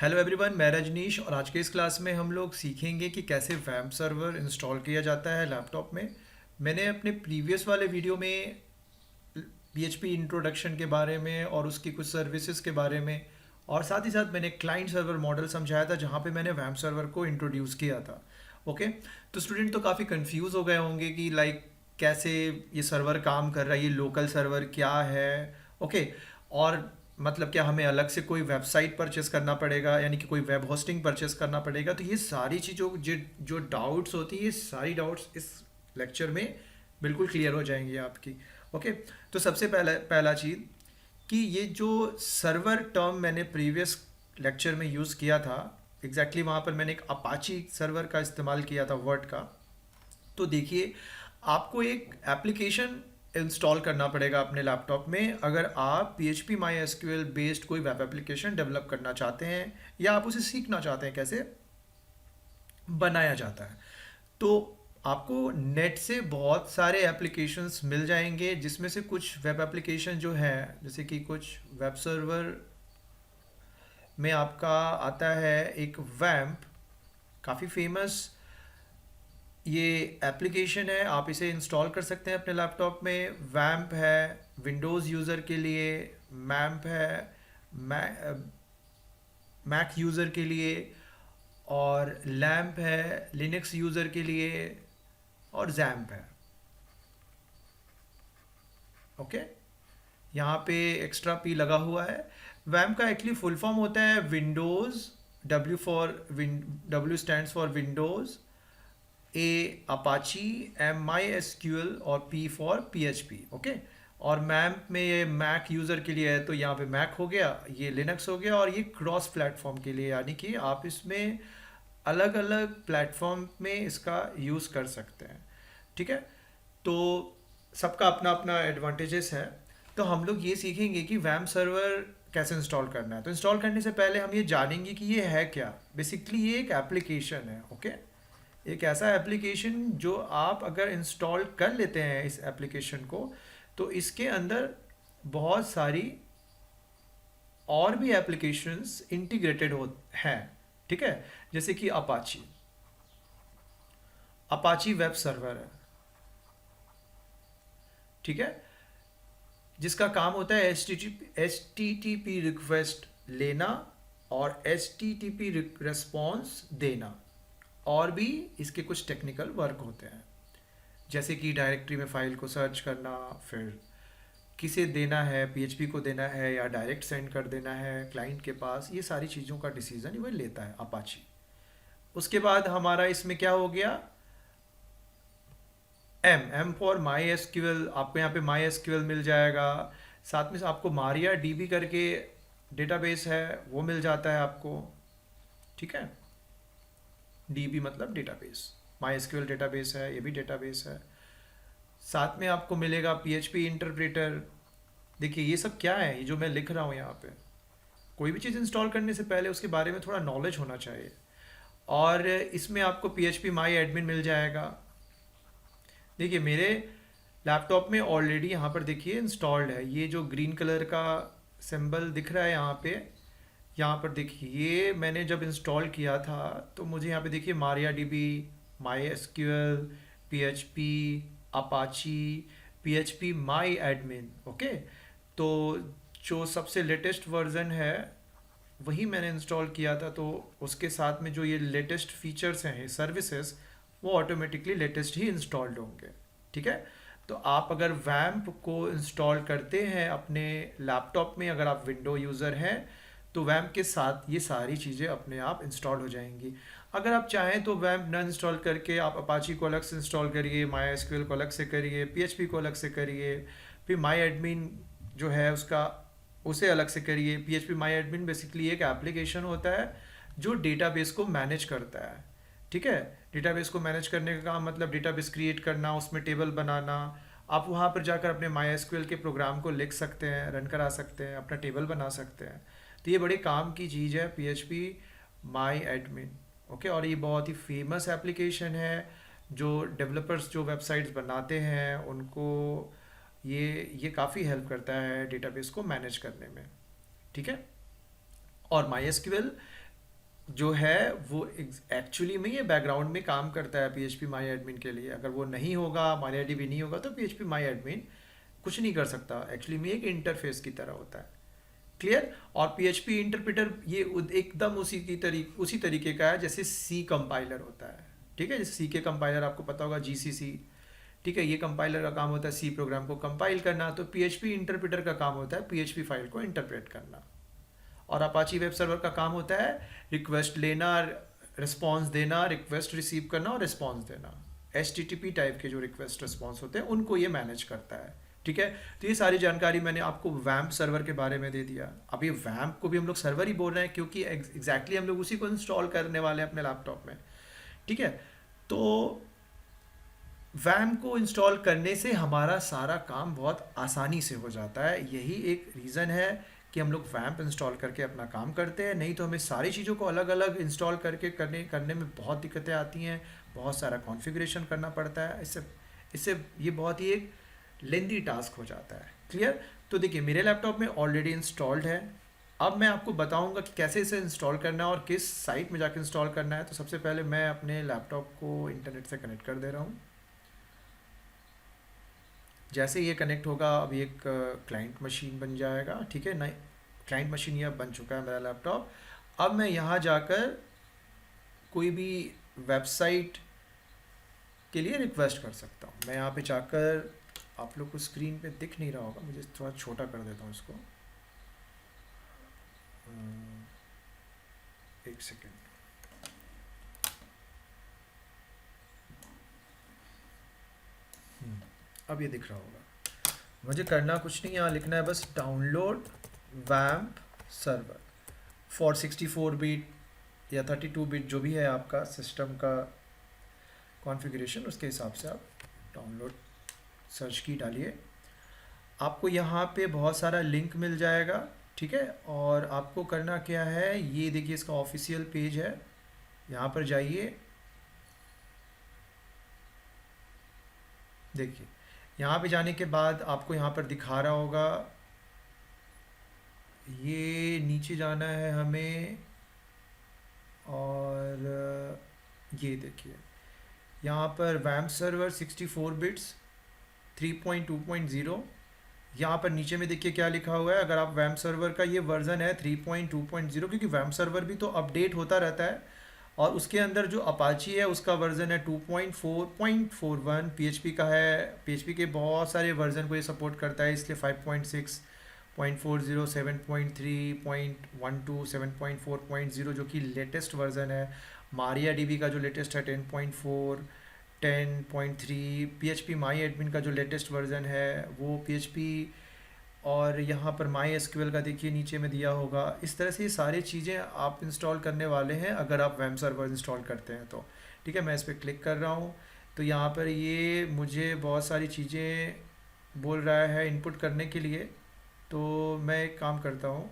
Hello everyone, मैं रजनीश और आज के इस क्लास में हम लोग सीखेंगे कि कैसे वैम्प सर्वर इंस्टॉल किया जाता है लैपटॉप में। मैंने अपने प्रीवियस वाले वीडियो में पीएचपी इंट्रोडक्शन के बारे में और उसकी कुछ सर्विसेज के बारे में और साथ ही साथ मैंने क्लाइंट सर्वर मॉडल समझाया था जहाँ पे मैंने वैम्प सर्वर को इंट्रोड्यूस किया था। ओके, तो स्टूडेंट तो काफ़ी कंफ्यूज हो गए होंगे कि लाइक कैसे ये सर्वर काम कर रहा है, ये लोकल सर्वर क्या है। ओके, और मतलब क्या हमें अलग से कोई वेबसाइट परचेस करना पड़ेगा, यानी कि कोई वेब होस्टिंग परचेस करना पड़ेगा। तो ये सारी चीज़ों जो जो डाउट्स होती है, ये सारी डाउट्स इस लेक्चर में बिल्कुल क्लियर हो जाएंगी आपकी। ओके, तो सबसे पहला पहला चीज़ कि ये जो सर्वर टर्म मैंने प्रीवियस लेक्चर में यूज़ किया था, एग्जैक्टली वहाँ पर मैंने एक अपाची सर्वर का इस्तेमाल किया था, वर्ड का। तो देखिए, आपको एक एप्लीकेशन इंस्टॉल करना पड़ेगा अपने लैपटॉप में अगर आप PHP MySQL बेस्ड कोई वेब एप्लीकेशन डेवलप करना चाहते हैं या आप उसे सीखना चाहते हैं कैसे बनाया जाता है। तो आपको नेट से बहुत सारे एप्लीकेशंस मिल जाएंगे, जिसमें से कुछ वेब एप्लीकेशन जो है, जैसे कि कुछ वेब सर्वर में आपका आता है एक वैम्प, काफ़ी फेमस ये एप्लीकेशन है। आप इसे इंस्टॉल कर सकते हैं अपने लैपटॉप में। वैम्प है विंडोज़ यूज़र के लिए, मैम्प है मैक यूज़र के लिए, और लैम्प है लिनक्स यूज़र के लिए, और जैम्प है। ओके, यहाँ पे एक्स्ट्रा पी लगा हुआ है। वैम्प का एक्चुअली फुल फॉर्म होता है Windows, W stands for Windows, A Apache, M my S Q L, और P for P H P. Okay, और मैम्प में ये मैक यूज़र के लिए है, तो यहाँ पे मैक हो गया, ये लिनक्स हो गया, और ये क्रॉस प्लेटफॉर्म के लिए, यानी कि आप इसमें अलग अलग प्लेटफॉर्म में इसका यूज़ कर सकते हैं। ठीक है, तो सबका अपना अपना एडवांटेजेस है। तो हम लोग ये सीखेंगे कि वैम सर्वर कैसे इंस्टॉल करना है। तो इंस्टॉल करने से पहले हम ये जानेंगे कि ये है क्या। बेसिकली ये एक एप्लीकेशन है। ओके, एक ऐसा एप्लीकेशन जो आप अगर इंस्टॉल कर लेते हैं इस एप्लीकेशन को, तो इसके अंदर बहुत सारी और भी एप्लीकेशंस इंटीग्रेटेड हो हैं। ठीक है, जैसे कि अपाची अपाची वेब सर्वर है। ठीक है, जिसका काम होता है H T T P request लेना और HTTP रिस्पॉन्स देना, और भी इसके कुछ टेक्निकल वर्क होते हैं, जैसे कि डायरेक्टरी में फाइल को सर्च करना, फिर किसे देना है, PHP को देना है या डायरेक्ट सेंड कर देना है क्लाइंट के पास। ये सारी चीज़ों का डिसीजन वह लेता है अपाची। उसके बाद हमारा इसमें क्या हो गया, M for my S Q L. आपको यहाँ पे माई एस क्यू एल मिल जाएगा। साथ में से आपको मारिया DB करके डेटाबेस है, वो मिल जाता है आपको। ठीक है, DB मतलब डेटाबेस, माई एस क्यू एल डेटाबेस है, ये भी डेटाबेस है। साथ में आपको मिलेगा PHP इंटरप्रेटर। देखिए ये सब क्या है, ये जो मैं लिख रहा हूँ यहाँ पे, कोई भी चीज़ इंस्टॉल करने से पहले उसके बारे में थोड़ा नॉलेज होना चाहिए। और इसमें आपको PHP माई एडमिन मिल जाएगा। देखिए मेरे लैपटॉप में ऑलरेडी यहाँ पर देखिए इंस्टॉल्ड है, ये जो ग्रीन कलर का सिंबल दिख रहा है यहाँ पर देखिए, ये मैंने जब इंस्टॉल किया था तो मुझे यहाँ पे देखिए मारिया DB, माई SQL, PHP, अपाची, PHP माई एडमिन। ओके, तो जो सबसे लेटेस्ट वर्जन है वही मैंने इंस्टॉल किया था, तो उसके साथ में जो ये लेटेस्ट फीचर्स हैं सर्विसेज, वो ऑटोमेटिकली लेटेस्ट ही इंस्टॉल्ड होंगे। ठीक है, तो आप अगर वैम्प को इंस्टॉल करते हैं अपने लैपटॉप में, अगर आप विंडो यूज़र हैं, तो वैम्प के साथ ये सारी चीज़ें अपने आप इंस्टॉल हो जाएंगी। अगर आप चाहें तो वैम्प न इंस्टॉल करके आप अपाची को अलग से इंस्टॉल करिए, माई एसक्यूएल को अलग से करिए, PHP को अलग से करिए, फिर माई एडमिन जो है उसका उसे अलग से करिए। PHP माई एडमिन बेसिकली एक एप्लीकेशन होता है जो डेटाबेस को मैनेज करता है। ठीक है, डेटाबेस को मैनेज करने का काम मतलब डेटाबेस क्रिएट करना, उसमें टेबल बनाना। आप वहाँ पर जाकर अपने MySQL के प्रोग्राम को लिख सकते हैं, रन करा सकते हैं, अपना टेबल बना सकते हैं। तो ये बड़े काम की चीज़ है PHP माई एडमिन। ओके, और ये बहुत ही फेमस एप्लीकेशन है। जो डेवलपर्स जो वेबसाइट्स बनाते हैं उनको ये काफ़ी हेल्प करता है डेटाबेस को मैनेज करने में। ठीक है, और MySQL जो है वो एक्चुअली में ये बैकग्राउंड में काम करता है पीएचपी माई एडमिन के लिए। अगर वो नहीं होगा, MariaDB नहीं होगा, तो पीएचपी माई एडमिन कुछ नहीं कर सकता। एक्चुअली में एक इंटरफेस की तरह होता है। क्लियर? और पीएचपी इंटरप्रेटर ये एकदम उसी तरीके का है जैसे सी कंपाइलर होता है। ठीक है, जैसे सी के कंपाइलर आपको पता होगा, जीसीसी। ठीक है, ये कंपाइलर का काम होता है सी प्रोग्राम को कंपाइल करना, तो पीएचपी इंटरप्रेटर का काम होता है पीएचपी फाइल को इंटरप्रेट करना। और अपाची वेब सर्वर का काम होता है रिक्वेस्ट लेना, रिस्पॉन्स देना, रिक्वेस्ट रिसीव करना और रिस्पॉन्स देना। HTTP टाइप के जो रिक्वेस्ट रिस्पॉन्स होते हैं उनको ये मैनेज करता है। ठीक है, तो ये सारी जानकारी मैंने आपको वैम्प सर्वर के बारे में दे दिया। अब ये वैम्प को भी हम लोग सर्वर ही बोल रहे हैं क्योंकि एग्जैक्टली हम लोग उसी को इंस्टॉल करने वाले हैं अपने लैपटॉप में। ठीक है, तो वैम को इंस्टॉल करने से हमारा सारा काम बहुत आसानी से हो जाता है। यही एक रीज़न है कि हम लोग वैम्प इंस्टॉल करके अपना काम करते हैं। नहीं तो हमें सारी चीज़ों को अलग अलग इंस्टॉल करके करने में बहुत दिक्कतें आती हैं, बहुत सारा कॉन्फ़िगरेशन करना पड़ता है। इससे इससे ये बहुत ही एक लेंदी टास्क हो जाता है। क्लियर? तो देखिए, मेरे लैपटॉप में ऑलरेडी इंस्टॉल्ड है। अब मैं आपको बताऊंगा कि कैसे इसे इंस्टॉल करना है और किस साइट में जाकर इंस्टॉल करना है। तो सबसे पहले मैं अपने लैपटॉप को इंटरनेट से कनेक्ट कर दे रहा हूँ। जैसे ये कनेक्ट होगा, अब ये एक क्लाइंट मशीन बन जाएगा। ठीक है, नई क्लाइंट मशीन ये बन चुका है मेरा लैपटॉप। अब मैं यहाँ जाकर कोई भी वेबसाइट के लिए रिक्वेस्ट कर सकता हूँ। मैं यहाँ पे जाकर, आप लोग को स्क्रीन पे दिख नहीं रहा होगा, मुझे थोड़ा छोटा कर देता हूँ इसको। एक सेकेंड। अब ये दिख रहा होगा। मुझे करना कुछ नहीं, यहाँ लिखना है बस download vamp server for 64 bit या 32 बिट, जो भी है आपका सिस्टम का कॉन्फ़िगरेशन, उसके हिसाब से आप डाउनलोड सर्च की डालिए। आपको यहाँ पे बहुत सारा लिंक मिल जाएगा। ठीक है, और आपको करना क्या है, ये देखिए इसका ऑफिशियल पेज है, यहाँ पर जाइए। देखिए, यहाँ पे जाने के बाद आपको यहाँ पर दिखा रहा होगा, ये नीचे जाना है हमें, और ये देखिए यहाँ पर वैम्प सर्वर 64 बिट्स 3.2.0। यहाँ पर नीचे में देखिए क्या लिखा हुआ है। अगर आप वैम्प सर्वर का ये वर्ज़न है 3.2.0, क्योंकि वैम्प सर्वर भी तो अपडेट होता रहता है, और उसके अंदर जो अपाची है उसका वर्ज़न है 2.4.41। पीएचपी का है, पीएचपी के बहुत सारे वर्ज़न को ये सपोर्ट करता है, इसलिए 5.6.40, 7.3.12, 7.4.0 जो कि लेटेस्ट वर्ज़न है। MariaDB का जो लेटेस्ट है 10.4, 10.3। पीएचपी माई एडमिन का जो लेटेस्ट वर्ज़न है वो पीएचपी, और यहाँ पर MySQL का देखिए नीचे में दिया होगा। इस तरह से ये सारी चीज़ें आप इंस्टॉल करने वाले हैं अगर आप वैम्प सर्वर इंस्टॉल करते हैं तो। ठीक है, मैं इस पर क्लिक कर रहा हूँ, तो यहाँ पर ये मुझे बहुत सारी चीज़ें बोल रहा है इनपुट करने के लिए। तो मैं एक काम करता हूँ,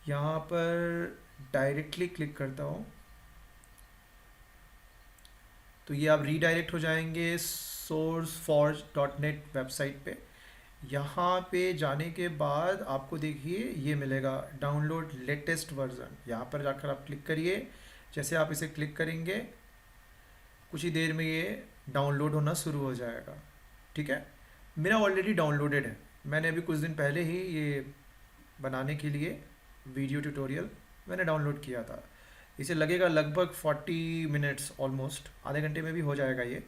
यहाँ पर डायरेक्टली क्लिक करता हूँ, तो ये आप रीडायरेक्ट हो जाएंगे sourceforge.net वेबसाइट पे। यहाँ पे जाने के बाद आपको देखिए ये मिलेगा डाउनलोड लेटेस्ट वर्ज़न। यहाँ पर जाकर आप क्लिक करिए। जैसे आप इसे क्लिक करेंगे, कुछ ही देर में ये डाउनलोड होना शुरू हो जाएगा। ठीक है, मेरा ऑलरेडी डाउनलोडेड है। मैंने अभी कुछ दिन पहले ही ये बनाने के लिए वीडियो ट्यूटोरियल मैंने डाउनलोड किया था। इसे लगेगा लगभग 40 मिनट्स, ऑलमोस्ट आधे घंटे में भी हो जाएगा ये।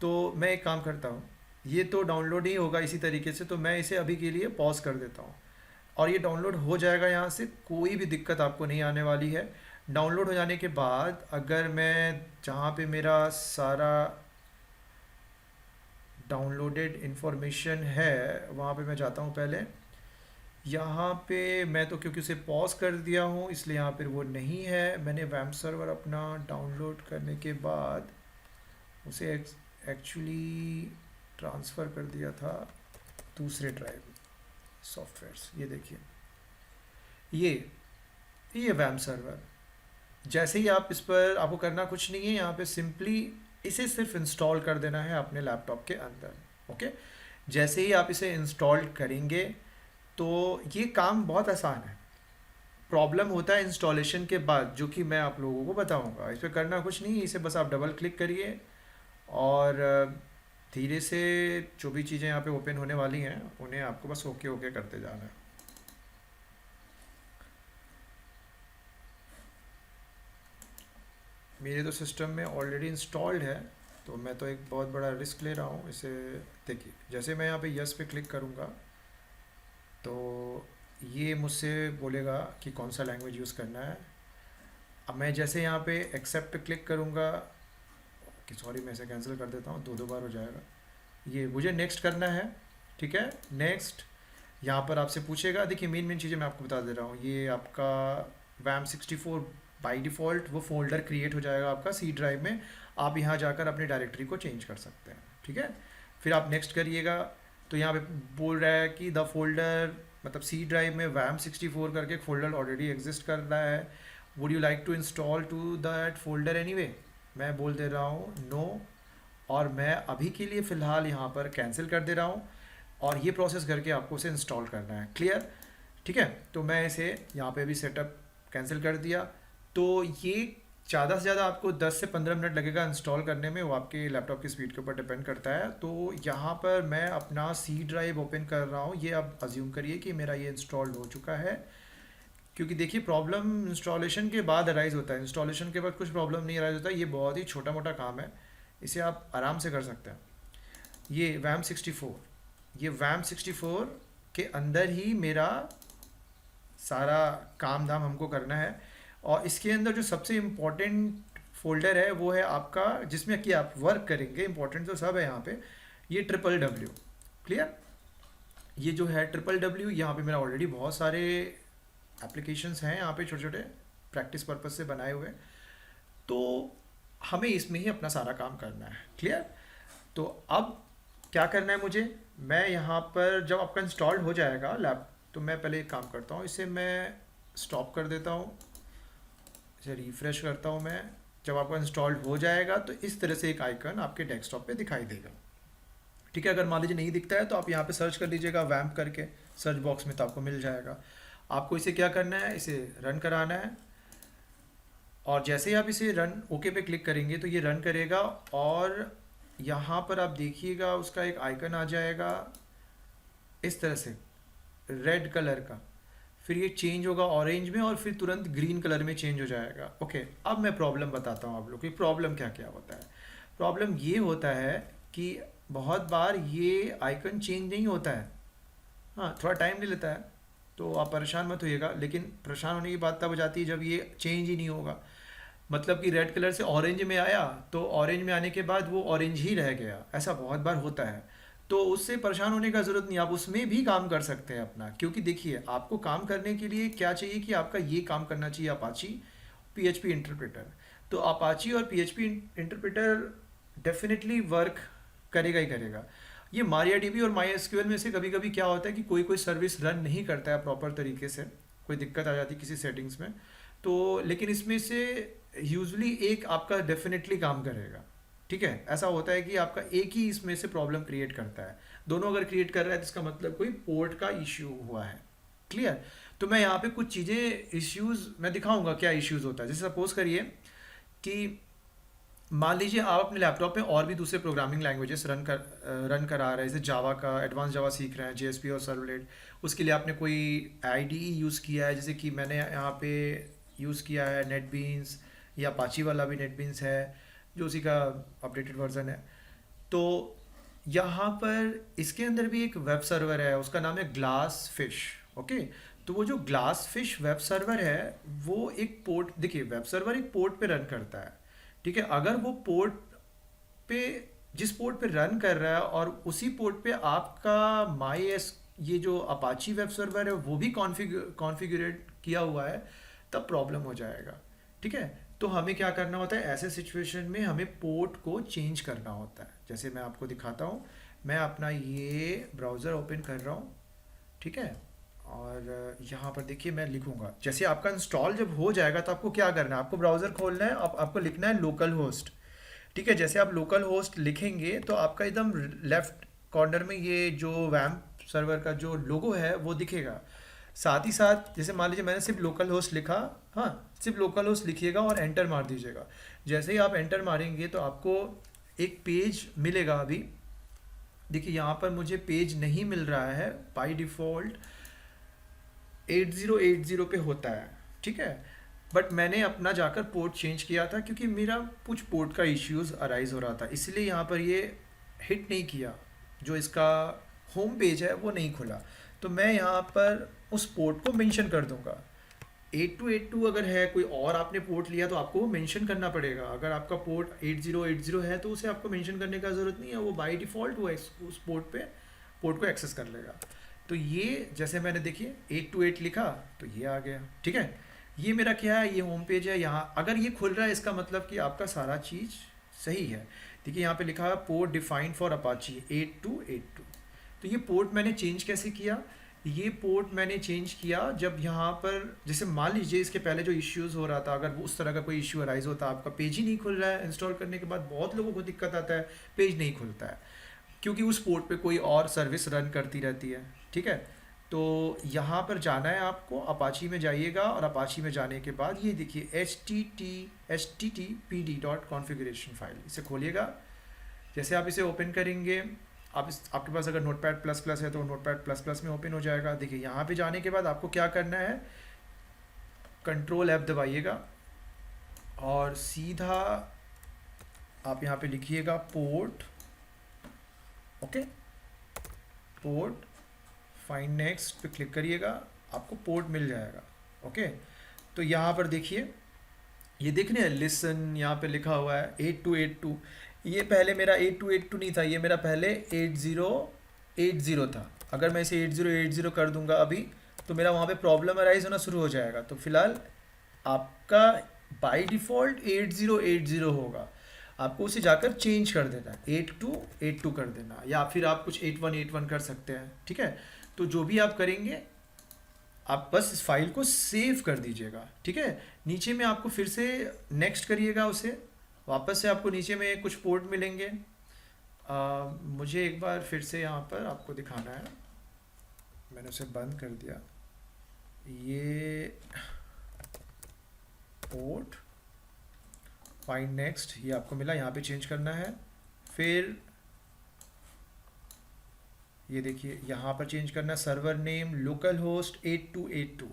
तो मैं एक काम करता हूँ, ये तो डाउनलोड ही होगा इसी तरीके से, तो मैं इसे अभी के लिए पॉज कर देता हूँ और ये डाउनलोड हो जाएगा। यहाँ से कोई भी दिक्कत आपको नहीं आने वाली है। डाउनलोड हो जाने के बाद अगर मैं जहाँ पे मेरा सारा डाउनलोडेड इन्फॉर्मेशन है वहाँ पे मैं जाता हूँ पहले। यहाँ पे मैं तो क्योंकि उसे पॉज कर दिया हूँ इसलिए यहाँ पर वो नहीं है। मैंने वैम्प सर्वर अपना डाउनलोड करने के बाद उसे एक्चुअली ट्रांसफ़र कर दिया था दूसरे ड्राइव सॉफ्टवेयर्स। ये देखिए, ये वैम्प सर्वर। जैसे ही आप इस पर, आपको करना कुछ नहीं है, यहाँ पे सिंपली इसे सिर्फ इंस्टॉल कर देना है अपने लैपटॉप के अंदर। ओके, जैसे ही आप इसे इंस्टॉल करेंगे तो ये काम बहुत आसान है। प्रॉब्लम होता है इंस्टॉलेशन के बाद, जो कि मैं आप लोगों को बताऊंगा। इस पे करना कुछ नहीं है, इसे बस आप डबल क्लिक करिए और धीरे से जो भी चीज़ें यहाँ पे ओपन होने वाली हैं उन्हें आपको बस ओके ओके करते जाना है। मेरे तो सिस्टम में ऑलरेडी इंस्टॉल्ड है, तो मैं तो एक बहुत बड़ा रिस्क ले रहा हूँ इसे। देखिए जैसे मैं यहाँ पे यस पे क्लिक करूँगा तो ये मुझसे बोलेगा कि कौन सा लैंग्वेज यूज़ करना है। अब मैं जैसे यहाँ पे एक्सेप्ट पे क्लिक करूँगा कि सॉरी मैं इसे कैंसिल कर देता हूँ, दो दो बार हो जाएगा। ये मुझे नेक्स्ट करना है, ठीक है नेक्स्ट। यहाँ पर आपसे पूछेगा, देखिए मेन मेन चीज़ें मैं आपको बता दे रहा हूँ। ये आपका WAM64 बाय डिफ़ॉल्ट वो फोल्डर क्रिएट हो जाएगा आपका सी ड्राइव में। आप यहाँ जाकर अपनी डायरेक्टरी को चेंज कर सकते हैं, ठीक है। फिर आप नेक्स्ट करिएगा तो यहाँ पे बोल रहा है कि द फोल्डर, मतलब सी ड्राइव में WAM64 करके एक फोल्डर ऑलरेडी एग्जिस्ट कर रहा है। Would you like to install to that folder anyway. मैं बोल दे रहा हूँ नो, और मैं अभी के लिए फ़िलहाल यहाँ पर कैंसिल कर दे रहा हूँ, और ये प्रोसेस करके आपको उसे इंस्टॉल करना है। क्लियर, ठीक है। तो मैं इसे यहाँ पे भी सेटअप कैंसिल कर दिया। तो ये ज़्यादा से ज़्यादा आपको 10 से 15 मिनट लगेगा इंस्टॉल करने में, वो आपके लैपटॉप की स्पीड के ऊपर डिपेंड करता है। तो यहाँ पर मैं अपना सी ड्राइव ओपन कर रहा हूँ। ये आप अज्यूम करिए कि मेरा ये इंस्टॉल्ड हो चुका है, क्योंकि देखिए प्रॉब्लम इंस्टॉलेशन के बाद अराइज होता है, इंस्टॉलेशन के बाद कुछ प्रॉब्लम नहीं अराइज होता। ये बहुत ही छोटा मोटा काम है, इसे आप आराम से कर सकते हैं। ये WAM64 के अंदर ही मेरा सारा काम धाम हमको करना है। और इसके अंदर जो सबसे इम्पोर्टेंट फोल्डर है वो है आपका, जिसमें कि आप वर्क करेंगे। इम्पोर्टेंट तो सब है यहाँ पे, ये WWW। क्लियर, ये जो है WWW, यहाँ पे मेरा ऑलरेडी बहुत सारे एप्लीकेशंस हैं यहाँ पे छोटे छोटे प्रैक्टिस पर्पज से बनाए हुए, तो हमें इसमें ही अपना सारा काम करना है। क्लियर, तो अब क्या करना है मुझे, मैं यहाँ पर जब आपका इंस्टॉल्ड हो जाएगा लैप, तो मैं पहले एक काम करता हूँ, इसे मैं स्टॉप कर देता हूँ, इसे रिफ़्रेश करता हूँ मैं। जब आपका इंस्टॉल्ड हो जाएगा तो इस तरह से एक आइकन आपके डेस्कटॉप पे दिखाई देगा, ठीक है। अगर मान लीजिए नहीं दिखता है तो आप यहाँ पे सर्च कर लीजिएगा वैम्प करके सर्च बॉक्स में, तो आपको मिल जाएगा। आपको इसे क्या करना है, इसे रन कराना है, और जैसे ही आप इसे रन ओके पे क्लिक करेंगे तो ये रन करेगा, और यहाँ पर आप देखिएगा उसका एक आइकन आ जाएगा इस तरह से रेड कलर का, फिर ये चेंज होगा ऑरेंज में, और फिर तुरंत ग्रीन कलर में चेंज हो जाएगा। ओके, अब मैं प्रॉब्लम बताता हूँ आप लोग की प्रॉब्लम क्या क्या होता है। प्रॉब्लम ये होता है कि बहुत बार ये आइकन चेंज नहीं होता है, हाँ थोड़ा टाइम ले लेता है, तो आप परेशान मत होइएगा। लेकिन परेशान होने की बात तब हो जाती है जब ये चेंज ही नहीं होगा। मतलब कि रेड कलर से ऑरेंज में आया, तो ऑरेंज में आने के बाद वो ऑरेंज ही रह गया, ऐसा बहुत बार होता है। तो उससे परेशान होने का ज़रूरत नहीं, आप उसमें भी काम कर सकते हैं अपना। क्योंकि देखिए आपको काम करने के लिए क्या चाहिए कि आपका ये काम करना चाहिए, अपाची PHP इंटरप्रेटर। तो अपाची और PHP इंटरप्रेटर डेफिनेटली वर्क करेगा ही करेगा। ये MariaDB और MySQL में से कभी कभी क्या होता है कि कोई कोई सर्विस रन नहीं करता है प्रॉपर तरीके से, कोई दिक्कत आ जाती है किसी सेटिंग्स में, तो लेकिन इसमें से यूजली एक आपका डेफिनेटली काम करेगा, ठीक है। ऐसा होता है कि आपका एक ही इसमें से प्रॉब्लम क्रिएट करता है, दोनों अगर क्रिएट कर रहा है तो इसका मतलब कोई पोर्ट का इश्यू हुआ है। क्लियर, तो मैं यहाँ पे कुछ चीज़ें इश्यूज मैं दिखाऊंगा क्या इश्यूज होता है। जैसे सपोज करिए कि मान लीजिए आप अपने लैपटॉप में और भी दूसरे प्रोग्रामिंग लैंग्वेजेस रन करा रहे हैं, जैसे जावा का एडवांस जावा सीख रहे हैं, JSP और सर्वलेट। उसके लिए आपने कोई IDE यूज़ किया है, जैसे कि मैंने यहाँ पे यूज़ किया है नेटबीन्स, या अपाची वाला भी नेटबीन्स है जो उसी का अपडेटेड वर्जन है। तो यहाँ पर इसके अंदर भी एक वेब सर्वर है, उसका नाम है ग्लास फिश। ओके, तो वो जो ग्लास फिश वेब सर्वर है वो एक पोर्ट, देखिए वेब सर्वर एक पोर्ट पे रन करता है, ठीक है। अगर वो पोर्ट पे, जिस पोर्ट पे रन कर रहा है और उसी पोर्ट पे आपका ये जो अपाची वेब सर्वर है वो भी कॉन्फ़िगरेट किया हुआ है, तब प्रॉब्लम हो जाएगा, ठीक है। तो हमें क्या करना होता है ऐसे सिचुएशन में, हमें पोर्ट को चेंज करना होता है। जैसे मैं आपको दिखाता हूँ, मैं अपना ये ब्राउज़र ओपन कर रहा हूँ, ठीक है। और यहाँ पर देखिए मैं लिखूँगा, जैसे आपका इंस्टॉल जब हो जाएगा तो आपको क्या करना है, आपको ब्राउज़र खोलना है, आपको लिखना है लोकल होस्ट, ठीक है। जैसे आप लोकल होस्ट लिखेंगे तो आपका एकदम लेफ्ट कॉर्नर में ये जो वैम्प सर्वर का जो लोगो है वो दिखेगा। साथ ही साथ जैसे मान लीजिए मैंने सिर्फ लोकल होस्ट लिखा, हाँ, सिर्फ लोकल होस्ट लिखिएगा और एंटर मार दीजिएगा। जैसे ही आप एंटर मारेंगे तो आपको एक पेज मिलेगा। अभी देखिए यहाँ पर मुझे पेज नहीं मिल रहा है, बाई डिफ़ॉल्ट 8080 पे होता है, ठीक है। बट मैंने अपना जाकर पोर्ट चेंज किया था क्योंकि मेरा कुछ पोर्ट का इश्यूज अराइज हो रहा था, इसलिए यहाँ पर ये हिट नहीं किया, जो इसका होम पेज है वो नहीं खुला। तो मैं यहाँ पर उस पोर्ट को मेंशन कर दूंगा। 8282 अगर है कोई और आपने पोर्ट लिया तो आपको वो मेंशन करना पड़ेगा। अगर आपका पोर्ट 8080 है तो उसे आपको मेंशन करने का ज़रूरत नहीं है, वो बाय डिफ़ॉल्ट वो उस पोर्ट पे पोर्ट को एक्सेस कर लेगा। तो ये जैसे मैंने देखिए 828 लिखा तो ये आ गया, ठीक है। ये मेरा क्या है, ये होम पेज है। यहाँ अगर ये खुल रहा है इसका मतलब कि आपका सारा चीज़ सही है। देखिए यहाँ पे लिखा है पोर्ट डिफाइंड फॉर अपाची 8282। तो ये पोर्ट मैंने चेंज कैसे किया, ये पोर्ट मैंने चेंज किया जब यहाँ पर जैसे मान लीजिए इसके पहले जो इश्यूज़ हो रहा था, अगर वो उस तरह का कोई इश्यू अराइज होता, आपका पेज ही नहीं खुल रहा है, इंस्टॉल करने के बाद बहुत लोगों को दिक्कत आता है, पेज नहीं खुलता है क्योंकि उस पोर्ट पे कोई और सर्विस रन करती रहती है, ठीक है। तो यहाँ पर जाना है आपको, अपाची में जाइएगा और अपाची में जाने के बाद ये देखिए httpd.configuration फाइल, इसे खोलिएगा। जैसे आप इसे ओपन करेंगे, आपके पास अगर नोटपैड प्लस प्लस है तो नोटपैड प्लस प्लस में ओपन हो जाएगा। देखिए यहाँ पे जाने के बाद आपको क्या करना है, कंट्रोल F दबाइएगा और सीधा आप यहाँ पे लिखिएगा port, okay, port, find next पे क्लिक करिएगा, आपको पोर्ट मिल जाएगा, ओके। तो यहाँ पर देखिए, ये देख रहे हैं लिसन, यहाँ पे लिखा हुआ है 8282। ये पहले मेरा 8282 नहीं था, ये मेरा पहले 8080 था। अगर मैं इसे 8080 कर दूंगा अभी तो मेरा वहाँ पे प्रॉब्लम अराइज होना शुरू हो जाएगा। तो फिलहाल आपका बाय डिफ़ॉल्ट 8080 होगा, आपको उसे जाकर चेंज कर देना है, 8282 कर देना, या फिर आप कुछ 8181 कर सकते हैं, ठीक है। तो जो भी आप करेंगे आप बस इस फाइल को सेव कर दीजिएगा, ठीक है। नीचे में आपको फिर से नेक्स्ट करिएगा उसे, वापस से आपको नीचे में कुछ पोर्ट मिलेंगे। मुझे एक बार फिर से यहाँ पर आपको दिखाना है, मैंने उसे बंद कर दिया। ये पोर्ट फाइंड नेक्स्ट, ये आपको मिला, यहाँ पे चेंज करना है। फिर ये देखिए यहाँ पर चेंज करना है, सर्वर नेम लोकल होस्ट 8282।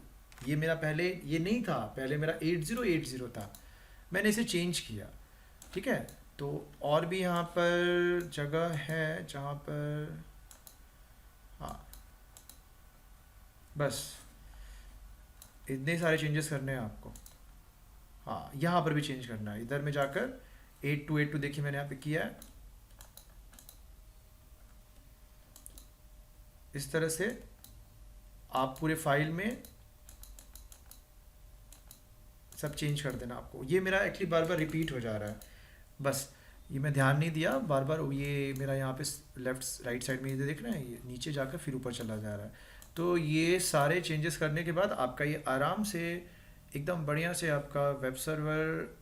ये मेरा पहले ये नहीं था, पहले मेरा 8080 था, मैंने इसे चेंज किया, ठीक है। तो और भी यहाँ पर जगह है जहाँ पर, हाँ, बस इतने सारे चेंजेस करने हैं आपको। हाँ, यहाँ पर भी चेंज करना है, इधर में जाकर 8282 देखिए मैंने यहाँ पे किया है। इस तरह से आप पूरे फाइल में सब चेंज कर देना आपको। ये मेरा एक्चुअली बार बार रिपीट हो जा रहा है, बस ये मैं ध्यान नहीं दिया, बार बार ये मेरा यहाँ पे लेफ्ट राइट साइड में ये देख रहे हैं, ये नीचे जाकर फिर ऊपर चला जा रहा है। तो ये सारे चेंजेस करने के बाद आपका ये आराम से एकदम बढ़िया से आपका वेब सर्वर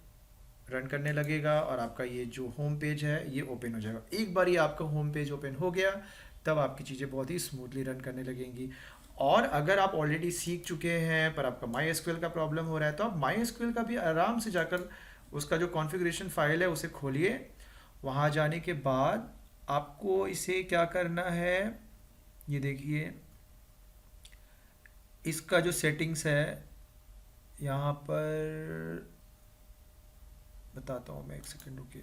रन करने लगेगा और आपका ये जो होम पेज है ये ओपन हो जाएगा। एक बार ये आपका होम पेज ओपन हो गया तब आपकी चीज़ें बहुत ही स्मूथली रन करने लगेंगी। और अगर आप ऑलरेडी सीख चुके हैं पर आपका माई एसक्यूएल का प्रॉब्लम हो रहा है तो आप माई एसक्यूएल का भी आराम से जाकर उसका जो कॉन्फ़िगरेशन फाइल है उसे खोलिए। वहाँ जाने के बाद आपको इसे क्या करना है, ये देखिए इसका जो सेटिंग्स है यहाँ पर बताता हूँ मैं, एक सेकंड रुकिए।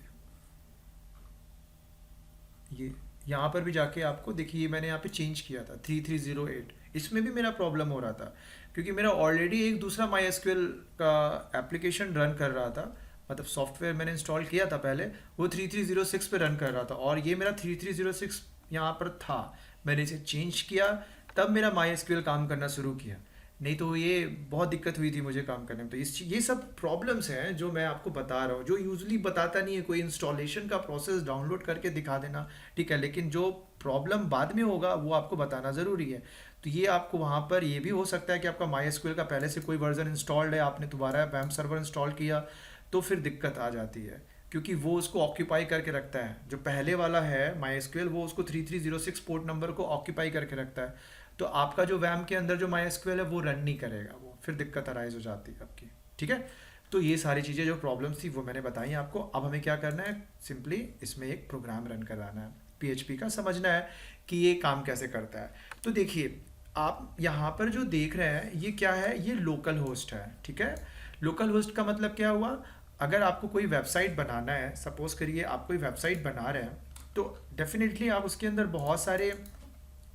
ये यहाँ पर भी जाके आपको देखिए मैंने यहाँ पे चेंज किया था 3308, इसमें भी मेरा प्रॉब्लम हो रहा था क्योंकि मेरा ऑलरेडी एक दूसरा माई एसक्यूएल का एप्लीकेशन रन कर रहा था, मतलब सॉफ्टवेयर मैंने इंस्टॉल किया था पहले, वो 3306 पे रन कर रहा था और ये मेरा 3306 यहाँ पर था। मैंने इसे चेंज किया तब मेरा माई एसक्यूएल काम करना शुरू किया, नहीं तो ये बहुत दिक्कत हुई थी मुझे काम करने में। तो ये सब प्रॉब्लम्स हैं जो मैं आपको बता रहा हूँ, जो यूजुअली बताता नहीं है कोई। इंस्टॉलेशन का प्रोसेस डाउनलोड करके दिखा देना, ठीक है, लेकिन जो प्रॉब्लम बाद में होगा वो आपको बताना ज़रूरी है। तो ये आपको वहाँ पर ये भी हो सकता है कि आपका माई एसक्यूएल का पहले से कोई वर्जन इंस्टॉल्ड है, आपने दोबारा वैम्प सर्वर इंस्टॉल किया तो फिर दिक्कत आ जाती है क्योंकि वो उसको ऑक्यूपाई करके रखता है। जो पहले वाला है माई एसक्यूएल वो उसको 3306 पोर्ट नंबर को ऑक्यूपाई करके रखता है। तो आपका जो वैम के अंदर जो माई एसक्यूएल है वो रन नहीं करेगा, वो फिर दिक्कत अराइज हो जाती है आपकी। ठीक है, तो ये सारी चीज़ें जो प्रॉब्लम्स थी वो मैंने बताई आपको। अब हमें क्या करना है, सिंपली इसमें एक प्रोग्राम रन कराना है, पीएचपी का, समझना है कि ये काम कैसे करता है। तो देखिए आप यहाँ पर जो देख रहे हैं ये क्या है, ये लोकल होस्ट है। ठीक है, लोकल होस्ट का मतलब क्या हुआ, अगर आपको कोई वेबसाइट बनाना है, सपोज करिए आप कोई वेबसाइट बना रहे हैं, तो डेफिनेटली आप उसके अंदर बहुत सारे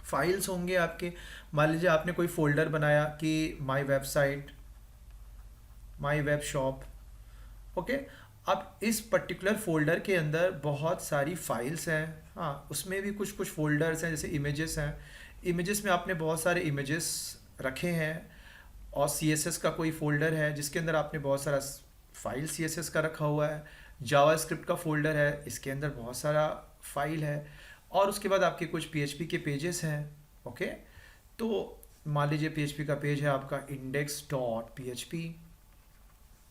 फाइल्स होंगे आपके। मान लीजिए आपने कोई फोल्डर बनाया कि my website, my web shop, okay. अब इस पर्टिकुलर फोल्डर के अंदर बहुत सारी फाइल्स हैं, हाँ, उसमें भी कुछ कुछ फोल्डर्स हैं, जैसे इमेजेस हैं, इमेजेस में आपने बहुत सारे इमेजेस रखे हैं, और सीएसएस का कोई फोल्डर है जिसके अंदर आपने बहुत सारा फाइल सीएसएस का रखा हुआ है, जावास्क्रिप्ट का फोल्डर है, इसके अंदर बहुत सारा फाइल है, और उसके बाद आपके कुछ पीएचपी के पेजेस हैं, ओके। तो मान लीजिए पीएचपी का पेज है आपका index.php,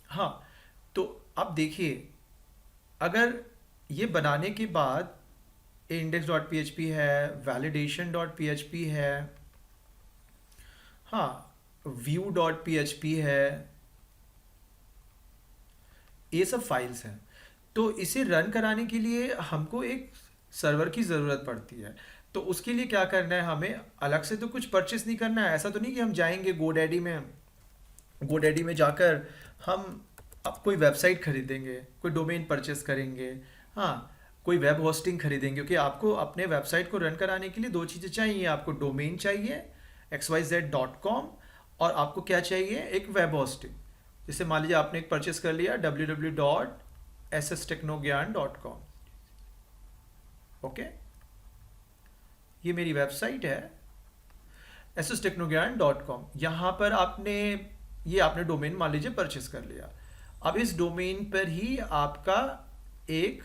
हाँ। तो अब देखिए, अगर ये बनाने के बाद index.php है, validation.php है, हाँ, view.php है, ये सब फाइल्स हैं। तो इसे रन कराने के लिए हमको एक सर्वर की ज़रूरत पड़ती है। तो उसके लिए क्या करना है, हमें अलग से तो कुछ परचेस नहीं करना है। ऐसा तो नहीं कि हम जाएंगे गोडैडी में जाकर हम अब कोई वेबसाइट खरीदेंगे, कोई डोमेन परचेस करेंगे, हाँ, कोई वेब होस्टिंग खरीदेंगे, क्योंकि आपको अपने वेबसाइट को रन कराने के लिए दो चीज़ें चाहिए, आपको डोमेन चाहिए xyz.com, और आपको क्या चाहिए, एक वेब होस्टिंग। जैसे मान लीजिए आपने एक परचेस कर लिया www.sstechnogyaan.com, ओके, ये मेरी वेबसाइट है sstechnogyaan.com। यहाँ पर आपने डोमेन मान लीजिए परचेस कर लिया। अब इस डोमेन पर ही आपका एक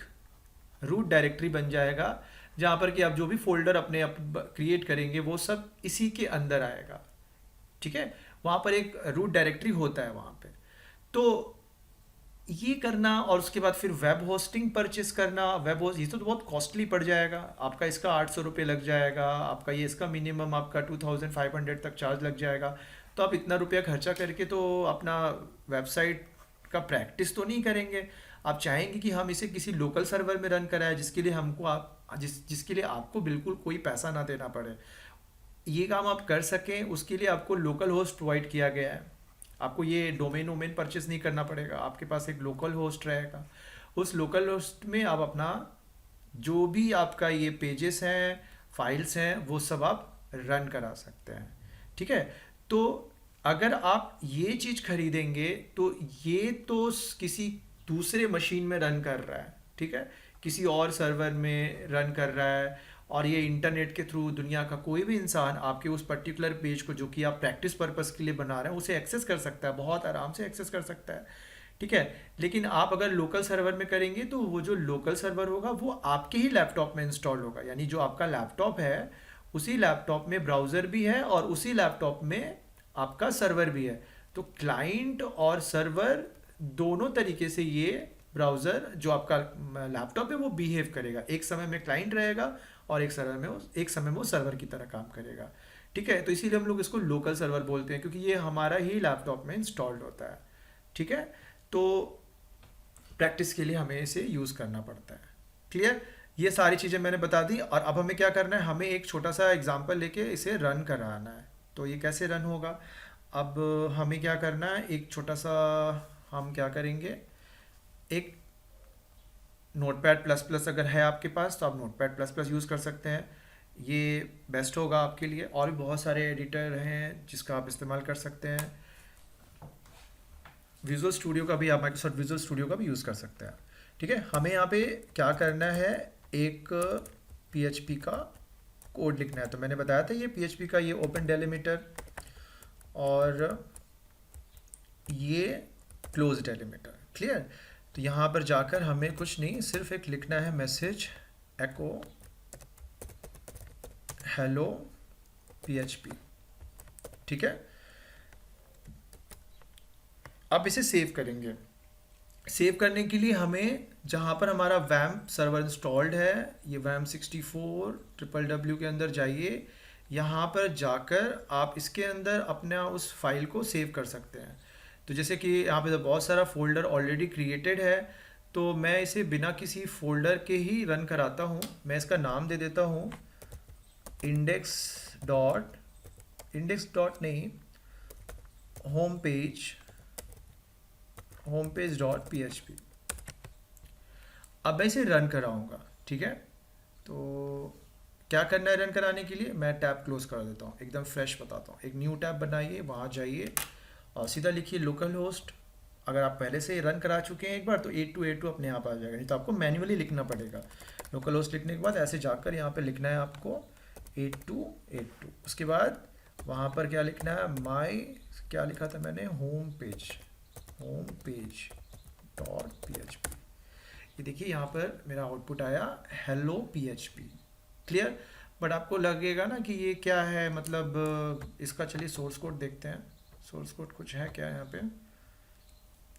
रूट डायरेक्टरी बन जाएगा, जहाँ पर कि आप जो भी फोल्डर अपने क्रिएट करेंगे वो सब इसी के अंदर आएगा। ठीक है, वहाँ पर एक रूट डायरेक्टरी होता है वहाँ पे। तो ये करना, और उसके बाद फिर वेब होस्टिंग परचेस करना, वेब होस्ट ये तो बहुत कॉस्टली पड़ जाएगा आपका, इसका 800 रुपये लग जाएगा आपका, ये इसका मिनिमम आपका 2500 तक चार्ज लग जाएगा। तो आप इतना रुपया खर्चा करके तो अपना वेबसाइट का प्रैक्टिस तो नहीं करेंगे। आप चाहेंगे कि हम इसे किसी लोकल सर्वर में रन कराएं, जिसके लिए जिसके लिए आपको बिल्कुल कोई पैसा ना देना पड़े। ये काम आप कर सकें, उसके लिए आपको लोकल होस्ट प्रोवाइड किया गया है। आपको ये डोमेन परचेस नहीं करना पड़ेगा, आपके पास एक लोकल होस्ट रहेगा। उस लोकल होस्ट में आप अपना जो भी आपका ये पेजेस हैं, फाइल्स हैं, वो सब आप रन करा सकते हैं। ठीक है, तो अगर आप ये चीज़ खरीदेंगे तो ये तो किसी दूसरे मशीन में रन कर रहा है, ठीक है, किसी और सर्वर में रन कर रहा है, और ये इंटरनेट के थ्रू दुनिया का कोई भी इंसान आपके उस पर्टिकुलर पेज को, जो कि आप प्रैक्टिस पर्पस के लिए बना रहे हैं, उसे एक्सेस कर सकता है, बहुत आराम से एक्सेस कर सकता है। ठीक है, लेकिन आप अगर लोकल सर्वर में करेंगे तो वो जो लोकल सर्वर होगा वो आपके ही लैपटॉप में इंस्टॉल होगा, यानी जो आपका लैपटॉप है उसी लैपटॉप में ब्राउज़र भी है और उसी लैपटॉप में आपका सर्वर भी है। तो क्लाइंट और सर्वर दोनों तरीके से ये ब्राउज़र जो आपका लैपटॉप है वो बिहेव करेगा। एक समय में क्लाइंट रहेगा और एक समय में वो सर्वर की तरह काम करेगा। ठीक है, तो इसीलिए हम लोग इसको लोकल सर्वर बोलते हैं, क्योंकि ये हमारा ही लैपटॉप में इंस्टॉल्ड होता है। ठीक है, तो प्रैक्टिस के लिए हमें इसे यूज़ करना पड़ता है। क्लियर, ये सारी चीज़ें मैंने बता दी, और अब हमें क्या करना है, हमें एक छोटा सा एग्जांपल लेके इसे रन कराना है। तो ये कैसे रन होगा, अब हमें क्या करना है, एक छोटा सा हम क्या करेंगे, एक नोटपैड प्लस प्लस अगर है आपके पास तो आप नोटपैड प्लस प्लस यूज़ कर सकते हैं, ये बेस्ट होगा आपके लिए। और भी बहुत सारे एडिटर हैं जिसका आप इस्तेमाल कर सकते हैं। विजुअल स्टूडियो का भी, आप माइक्रोसॉफ्ट विजुअल स्टूडियो का भी यूज़ कर सकते हैं। ठीक है, हमें यहाँ पे क्या करना है, एक PHP का कोड लिखना है। तो मैंने बताया था ये PHP का ये ओपन डेलिमीटर और ये क्लोज डेलिमीटर। क्लियर, तो यहाँ पर जाकर हमें कुछ नहीं, सिर्फ एक लिखना है मैसेज एको हेलो PHP। ठीक है, अब इसे सेव करेंगे। सेव करने के लिए हमें जहाँ पर हमारा वैम्प सर्वर इंस्टॉल्ड है, ये वैम्प 64 www के अंदर जाइए, यहाँ पर जाकर आप इसके अंदर अपना उस फाइल को सेव कर सकते हैं। तो जैसे कि यहाँ पे तो बहुत सारा फोल्डर ऑलरेडी क्रिएटेड है, तो मैं इसे बिना किसी फोल्डर के ही रन कराता हूँ। मैं इसका नाम दे देता हूँ इंडेक्स डॉट नहीं, होम पेज डॉट PHP। अब मैं इसे रन कराऊंगा, ठीक है। तो क्या करना है रन कराने के लिए, मैं टैब क्लोज कर देता हूँ, एकदम फ्रेश बताता हूँ। एक न्यू टैब बनाइए, वहाँ जाइए और सीधा लिखिए लोकल होस्ट। अगर आप पहले से रन करा चुके हैं एक बार तो 8282 अपने आप आ जाएगा, नहीं तो आपको मैन्युअली लिखना पड़ेगा। लोकल होस्ट लिखने के बाद ऐसे जाकर यहाँ पे लिखना है आपको 8282। उसके बाद वहाँ पर क्या लिखना है, क्या लिखा था मैंने, होम पेज डॉट PHP। ये देखिए यहाँ पर मेरा आउटपुट आया हेलो PHP। क्लियर। बट आपको लगेगा ना कि ये क्या है, मतलब इसका चलिए सोर्स कोड देखते हैं। सोर्स कोड कुछ है क्या यहाँ पे,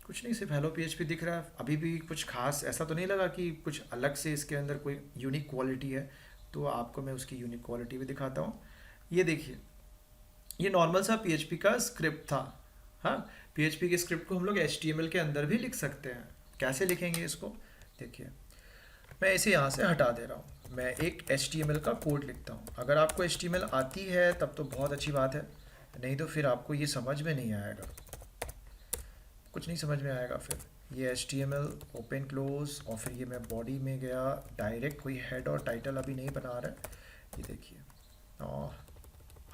कुछ नहीं, सिर्फ हेलो PHP दिख रहा है। अभी भी कुछ खास ऐसा तो नहीं लगा कि कुछ अलग से इसके अंदर कोई यूनिक क्वालिटी है। तो आपको मैं उसकी यूनिक क्वालिटी भी दिखाता हूँ। ये देखिए, ये नॉर्मल सा PHP का स्क्रिप्ट था। हाँ, PHP के स्क्रिप्ट को हम लोग HTML के अंदर भी लिख सकते हैं। कैसे लिखेंगे इसको, देखिए मैं इसे यहाँ से हटा दे रहा हूँ। मैं एक HTML का कोड लिखता हूँ। अगर आपको HTML आती है तब तो बहुत अच्छी बात है, नहीं तो फिर आपको ये समझ में नहीं आएगा, कुछ नहीं समझ में आएगा। फिर ये HTML ओपन क्लोज और फिर ये मैं बॉडी में गया डायरेक्ट, कोई हेड और टाइटल अभी नहीं बना रहा है। ये देखिए, और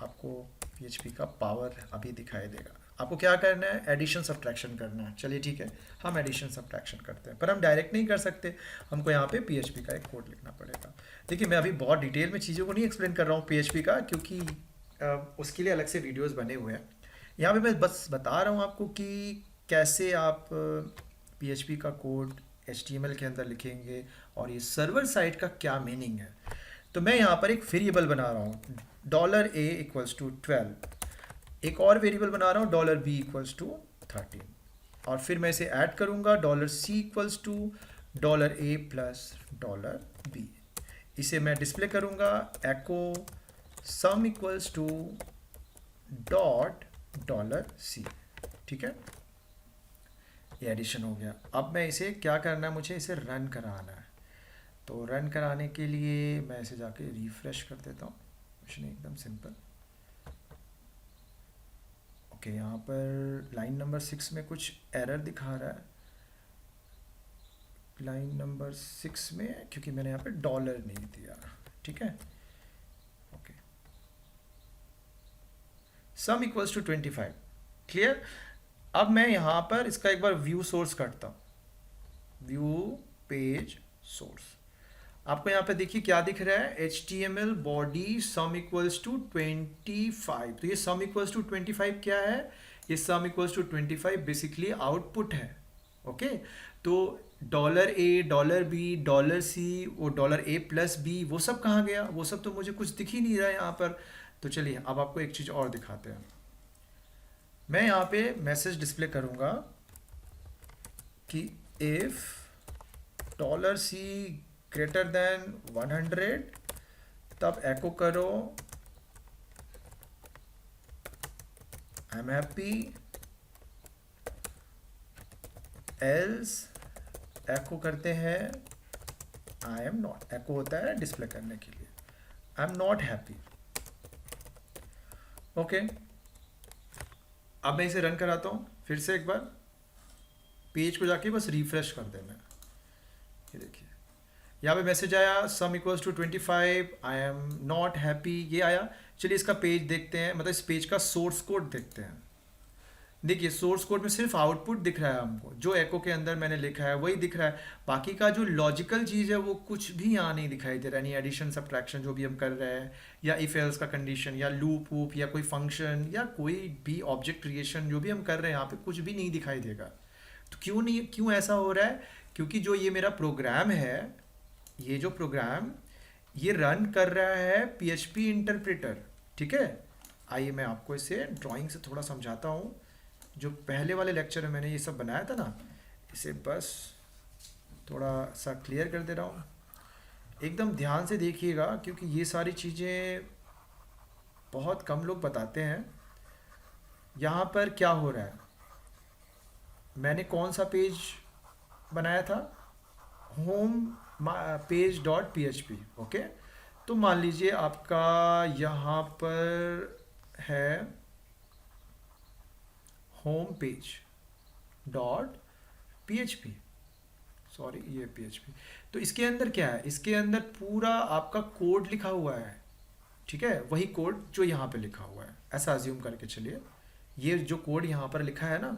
आपको PHP का पावर अभी दिखाई देगा। आपको क्या करना है, एडिशन सब्ट्रैक्शन करना है। चलिए ठीक है, हम एडिशन सब्ट्रैक्शन करते हैं, पर हम डायरेक्ट नहीं कर सकते, हमको यहाँ पे PHP का एक कोड लिखना पड़ेगा। देखिए मैं अभी बहुत डिटेल में चीज़ों को नहीं एक्सप्लेन कर रहा हूँ PHP का, क्योंकि उसके लिए अलग से वीडियोस बने हुए हैं। यहाँ पे मैं बस बता रहा हूँ आपको कि कैसे आप PHP का कोड HTML के अंदर लिखेंगे और ये सर्वर साइड का क्या मीनिंग है। तो मैं यहाँ पर एक वेरिएबल बना रहा हूँ $a=12, एक और वेरिएबल बना रहा हूँ $b=13, और फिर मैं इसे ऐड करूँगा $c=$a+$b। इसे मैं डिस्प्ले करूँगा echo sum=$c। ठीक है, ये एडिशन हो गया। अब मैं इसे क्या करना है, मुझे इसे रन कराना है। तो रन कराने के लिए मैं इसे जाके रिफ्रेश कर देता हूँ, कुछ नहीं, एकदम सिंपल। ओके, यहाँ पर लाइन नंबर 6 में कुछ एरर दिखा रहा है। लाइन नंबर 6 में, क्योंकि मैंने यहाँ पे डॉलर नहीं दिया, ठीक है। Okay, sum=25। क्लियर। अब मैं यहाँ पर इसका एक बार व्यू सोर्स करता हूँ, व्यू पेज सोर्स। आपको यहाँ पे देखिए क्या दिख रहा है, HTML बॉडी sum=25। तो ये sum=25 क्या है, ये sum=25 बेसिकली आउटपुट है। ओके, तो $a, $b, $c, वो $a+b, वो सब कहाँ गया, वो सब तो मुझे कुछ दिख ही नहीं रहा है यहाँ पर। तो चलिए अब आपको एक चीज़ और दिखाते हैं। मैं यहाँ पे मैसेज डिस्प्ले करूँगा कि इफ़ $c ग्रेटर देन 100, तब एको करो आई एम हैप्पी, एल्स एको करते हैं आई एम नॉट। एको होता है डिस्प्ले करने के लिए, I am not happy. Okay, अब मैं इसे रन कराता हूँ फिर से एक बार। पेज को जाके बस रिफ्रेश कर देना, ये देखिए यहाँ पे मैसेज आया sum=25, I am not happy, ये आया। चलिए इसका पेज देखते हैं, मतलब इस पेज का सोर्स कोड देखते हैं। देखिए सोर्स कोड में सिर्फ आउटपुट दिख रहा है हमको, जो एको के अंदर मैंने लिखा है वही दिख रहा है। बाकी का जो लॉजिकल चीज़ है वो कुछ भी यहाँ नहीं दिखाई दे रहा है, नहीं एडिशन सब्ट्रैक्शन जो भी हम कर रहे हैं, या इफ एल्स का कंडीशन, या लूप वूप, या कोई फंक्शन, या कोई भी ऑब्जेक्ट क्रिएशन जो भी हम कर रहे हैं यहाँ पे कुछ भी नहीं दिखाई देगा। तो क्यों ऐसा हो रहा है, क्योंकि जो ये मेरा प्रोग्राम है, ये जो प्रोग्राम ये रन कर रहा है PHP इंटरप्रेटर। ठीक है, आइए मैं आपको इसे ड्राइंग से थोड़ा समझाता हूँ। जो पहले वाले लेक्चर में मैंने ये सब बनाया था ना, इसे बस थोड़ा सा क्लियर कर दे रहा हूँ। एकदम ध्यान से देखिएगा, क्योंकि ये सारी चीज़ें बहुत कम लोग बताते हैं। यहाँ पर क्या हो रहा है, मैंने कौन सा पेज बनाया था, home page dot P H P. Okay, तो मान लीजिए आपका यहाँ पर है home page dot P H P, sorry ये पी एच पी। तो इसके अंदर क्या है, इसके अंदर पूरा आपका कोड लिखा हुआ है, ठीक है, वही कोड जो यहाँ पे लिखा हुआ है, ऐसा अज्यूम करके चलिए। ये जो कोड यहाँ पर लिखा है ना,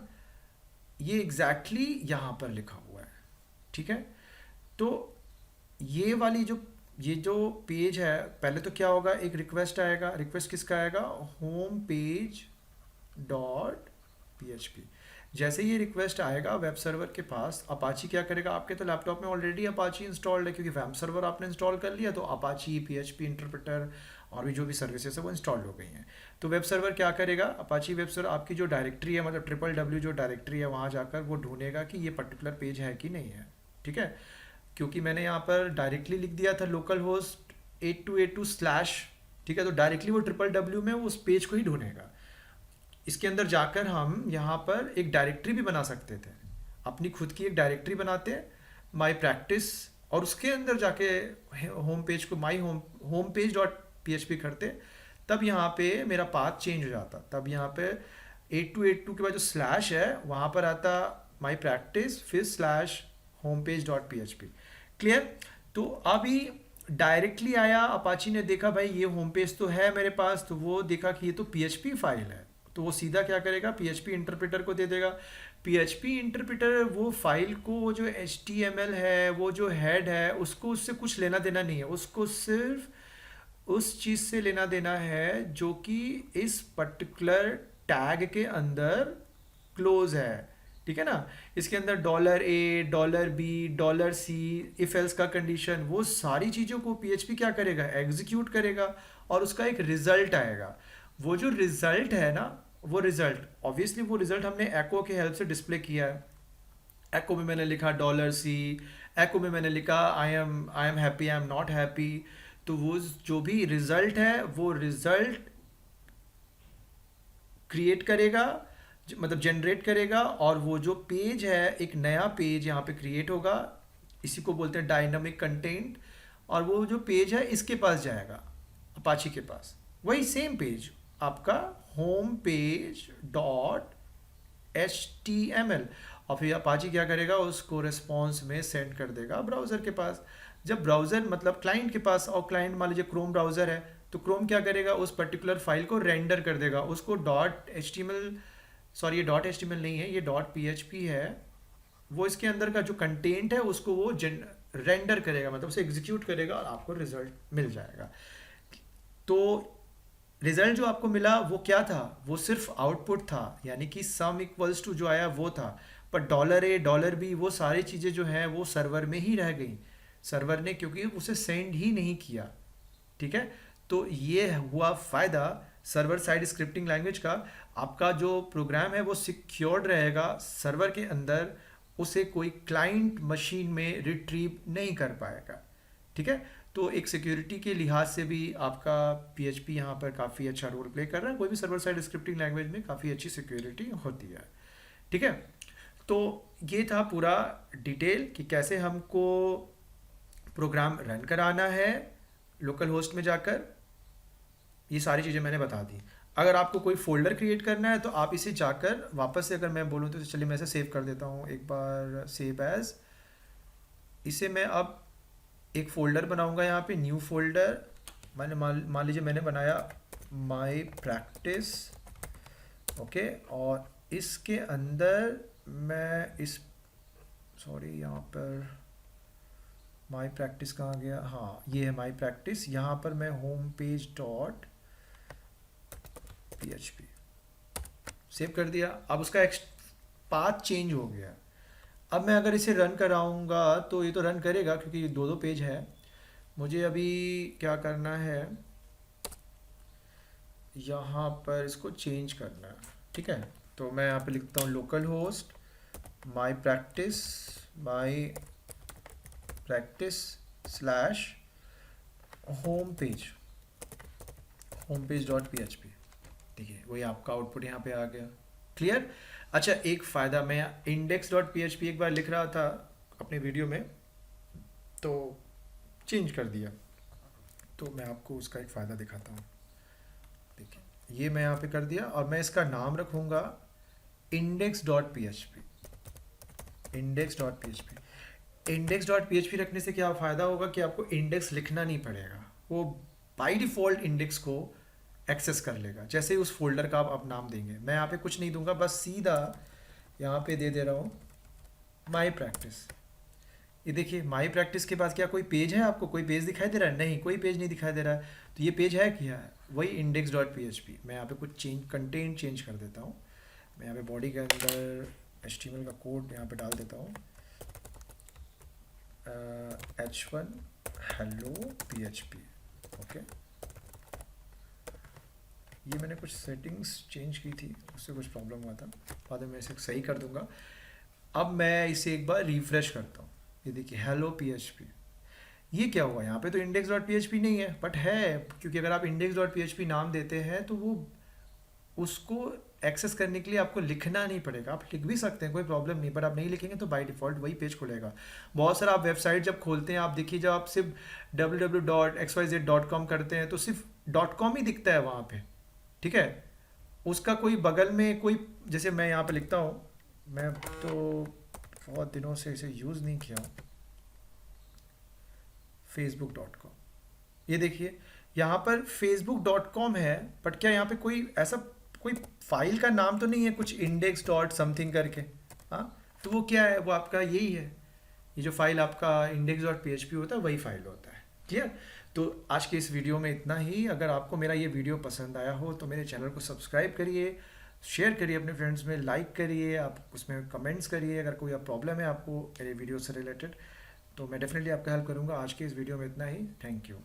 ये एग्जैक्टली यहाँ पर लिखा हुआ है, ठीक है। तो ये वाली जो पेज है, पहले तो क्या होगा, एक रिक्वेस्ट आएगा। रिक्वेस्ट किसका आएगा, home page dot P H P. जैसे ये रिक्वेस्ट आएगा वेब सर्वर के पास, अपाची क्या करेगा, आपके तो लैपटॉप में ऑलरेडी अपाची इंस्टॉल्ड है, क्योंकि वेब सर्वर आपने इंस्टॉल कर लिया, तो Apache P H P interpreter और भी जो भी सर्विसेज है वो इंस्टॉल्ड हो गई हैं। तो वेब सर्वर क्या करेगा, अपाची वेब सर्वर आपकी जो डायरेक्टरी है, मतलब www जो डायरेक्टरी है, वहाँ जाकर वो ढूंढेगा कि ये पर्टिकुलर पेज है कि नहीं है, ठीक है। क्योंकि मैंने यहाँ पर डायरेक्टली लिख दिया था लोकल होस्ट 8282 स्लैश, ठीक है, तो डायरेक्टली वो www में वो उस पेज को ही ढूंढेगा। इसके अंदर जाकर हम यहाँ पर एक डायरेक्टरी भी बना सकते थे, अपनी खुद की एक डायरेक्टरी बनाते, माई प्रैक्टिस, और उसके अंदर जाके होम पेज को my home page dot P H P करते, तब यहाँ पे मेरा पाथ चेंज हो जाता। तब यहाँ पे 8282 के बाद जो स्लैश है वहाँ पर आता माई प्रैक्टिस, फिर slash home page dot P H P. Clear. तो अभी डायरेक्टली आया, अपाची ने देखा भाई ये होम पेज तो है मेरे पास, तो वो देखा कि ये तो पी एच पी फाइल है, तो वो सीधा क्या करेगा, पी एच पी इंटरप्रेटर को दे देगा। पी एच पी इंटरप्रेटर वो फाइल को, वो जो एच टी एम एल है, वो जो हेड है, उसको उससे कुछ लेना देना नहीं है, उसको सिर्फ उस चीज़ से लेना देना है जो कि इस पर्टिकुलर टैग के अंदर क्लोज है, ठीक है ना। इसके अंदर $A, $B, $C, if else का कंडीशन, वो सारी चीज़ों को पीएचपी क्या करेगा, एग्जीक्यूट करेगा, और उसका एक रिजल्ट आएगा। वो जो रिजल्ट है ना, वो रिजल्ट ऑब्वियसली वो रिजल्ट हमने एको के हेल्प से डिस्प्ले किया है। एको में मैंने लिखा $C, एको में मैंने लिखा I am happy, I am not happy. तो वो जो भी रिजल्ट है वो रिजल्ट क्रिएट करेगा, मतलब जनरेट करेगा, और वो जो पेज है एक नया पेज यहाँ पे क्रिएट होगा, इसी को बोलते हैं डायनामिक कंटेंट। और वो जो पेज है इसके पास जाएगा, अपाची के पास, वही सेम पेज आपका home page dot H T M L, और फिर अपाची क्या करेगा, उसको रिस्पॉन्स में सेंड कर देगा ब्राउज़र के पास। जब ब्राउज़र मतलब क्लाइंट के पास, और क्लाइंट मान लीजिए क्रोम ब्राउज़र है, तो क्रोम क्या करेगा, उस पर्टिकुलर फाइल को रेंडर कर देगा, उसको dot H T M L, sorry ये dot H T M L नहीं है, ये डॉट पी एच पी है, वो इसके अंदर का जो कंटेंट है उसको वो रेंडर करेगा, मतलब उसे एग्जीक्यूट करेगा, और आपको रिजल्ट मिल जाएगा। तो रिजल्ट जो आपको मिला वो क्या था, वो सिर्फ आउटपुट था, यानी कि सम इक्वल्स टू जो आया वो था। पर $A, $B वो सारी चीज़ें जो हैं वो सर्वर में ही रह गई, सर्वर ने क्योंकि उसे सेंड ही नहीं किया, ठीक है। तो ये हुआ फ़ायदा सर्वर साइड स्क्रिप्टिंग लैंग्वेज का। आपका जो प्रोग्राम है वो सिक्योर्ड रहेगा सर्वर के अंदर, उसे कोई क्लाइंट मशीन में रिट्रीव नहीं कर पाएगा, ठीक है। तो एक सिक्योरिटी के लिहाज से भी आपका PHP यहाँ पर काफ़ी अच्छा रोल प्ले कर रहा है। कोई भी सर्वर साइड स्क्रिप्टिंग लैंग्वेज में काफ़ी अच्छी सिक्योरिटी होती है, ठीक है। तो ये था पूरा डिटेल कि कैसे हमको प्रोग्राम रन कराना है लोकल होस्ट में जाकर, ये सारी चीज़ें मैंने बता दी। अगर आपको कोई फोल्डर क्रिएट करना है तो आप इसे जाकर वापस से, अगर मैं बोलूँ तो चलिए मैं इसे सेव कर देता हूँ एक बार, सेव एज। इसे मैं अब एक फ़ोल्डर बनाऊंगा, यहाँ पे न्यू फोल्डर, मैंने मान लीजिए मैंने बनाया माई प्रैक्टिस, ओके। और इसके अंदर मैं इस, सॉरी यहाँ पर माई प्रैक्टिस कहाँ गया, हाँ ये है माई प्रैक्टिस। यहाँ पर मैं home page dot P H P save कर दिया। अब उसका पाथ चेंज हो गया। अब मैं अगर इसे रन कराऊंगा तो ये तो रन करेगा, क्योंकि ये दो पेज है। मुझे अभी क्या करना है, यहाँ पर इसको चेंज करना है, ठीक है। तो मैं यहाँ पे लिखता हूँ local host my practice slash home home page dot P H P, देखिए वही आपका आउटपुट यहाँ पे आ गया। क्लियर। अच्छा, एक फ़ायदा, मैं index dot P H P एक बार लिख रहा था अपने वीडियो में, तो चेंज कर दिया, तो मैं आपको उसका एक फ़ायदा दिखाता हूँ। देखिए ये मैं यहाँ पे कर दिया और मैं इसका नाम रखूँगा index dot P H P. Index dot P H P, index dot P H P रखने से क्या फ़ायदा होगा कि आपको इंडेक्स लिखना नहीं पड़ेगा, वो बाई डिफ़ॉल्ट इंडेक्स को एक्सेस कर लेगा। जैसे ही उस फोल्डर का आप नाम देंगे, मैं यहाँ पे कुछ नहीं दूंगा, बस सीधा यहाँ पे दे रहा हूँ माई प्रैक्टिस। ये देखिए माई प्रैक्टिस के बाद क्या कोई पेज है, आपको कोई पेज दिखाई दे रहा है? नहीं, कोई पेज नहीं दिखाई दे रहा है। तो ये पेज है क्या है? वही index dot P H P. मैं यहाँ पे कुछ चेंज, कंटेंट चेंज कर देता हूँ। मैं यहाँ पे बॉडी के अंदर HTML का कोड यहाँ पे डाल देता हूँ, H1 hello PHP। ओके, ये मैंने कुछ सेटिंग्स चेंज की थी, उससे कुछ प्रॉब्लम हुआ था, बाद में मैं इसे सही कर दूंगा। अब मैं इसे एक बार रिफ्रेश करता हूँ, ये देखिए हेलो PHP। ये क्या हुआ, यहाँ पे तो index dot P H P नहीं है, बट है, क्योंकि अगर आप index dot P H P नाम देते हैं तो वो उसको एक्सेस करने के लिए आपको लिखना नहीं पड़ेगा। आप लिख भी सकते हैं, कोई प्रॉब्लम नहीं, पर आप नहीं लिखेंगे तो बाय डिफ़ॉल्ट वही पेज खुलेगा। बहुत सारा आप वेबसाइट जब खोलते हैं, आप देखिए जब आप सिर्फ www.xyz.com करते हैं तो सिर्फ .com ही दिखता है वहाँ पे, ठीक है। उसका कोई बगल में कोई, जैसे मैं यहाँ पे लिखता हूँ, मैं तो बहुत दिनों से इसे यूज़ नहीं किया हूँ, facebook.com। ये देखिए यहाँ पर facebook.com है, बट क्या यहाँ पे कोई ऐसा कोई फाइल का नाम तो नहीं है कुछ इंडेक्स डॉट समथिंग करके? हाँ, तो वो क्या है, वो आपका यही है, ये जो फाइल आपका index dot P H P होता है वही फाइल होता है। क्लियर। तो आज के इस वीडियो में इतना ही। अगर आपको मेरा ये वीडियो पसंद आया हो तो मेरे चैनल को सब्सक्राइब करिए, शेयर करिए अपने फ्रेंड्स में, लाइक करिए, आप उसमें कमेंट्स करिए। अगर कोई प्रॉब्लम है आपको मेरे वीडियो से रिलेटेड तो मैं डेफिनेटली आपका हेल्प करूँगा। आज के इस वीडियो में इतना ही। Thank you.